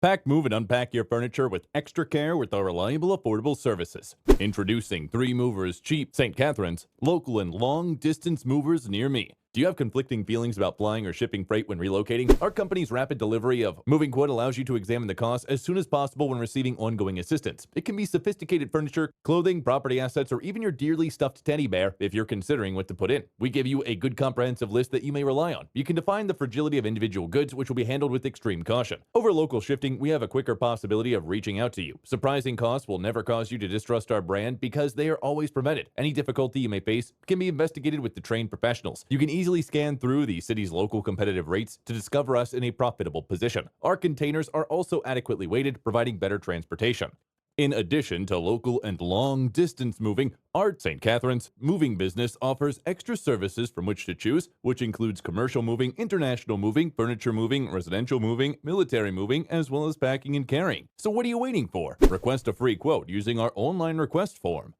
Pack, move, and unpack your furniture with extra care with our reliable, affordable services. Introducing 3 Movers Cheap St. Catharines, local and long-distance movers near me. Do you have conflicting feelings about flying or shipping freight when relocating? Our company's rapid delivery of Moving Quote allows you to examine the cost as soon as possible when receiving ongoing assistance. It can be sophisticated furniture, clothing, property assets, or even your dearly stuffed teddy bear if you're considering what to put in. We give you a good comprehensive list that you may rely on. You can define the fragility of individual goods, which will be handled with extreme caution. Over local shifting, we have a quicker possibility of reaching out to you. Surprising costs will never cause you to distrust our brand because they are always prevented. Any difficulty you may face can be investigated with the trained professionals. You can easily scan through the city's local competitive rates to discover us in a profitable position. Our containers are also adequately weighted, providing better transportation. In addition to local and long-distance moving, our St. Catharines moving business offers extra services from which to choose, which includes commercial moving, international moving, furniture moving, residential moving, military moving, as well as packing and carrying. So what are you waiting for? Request a free quote using our online request form.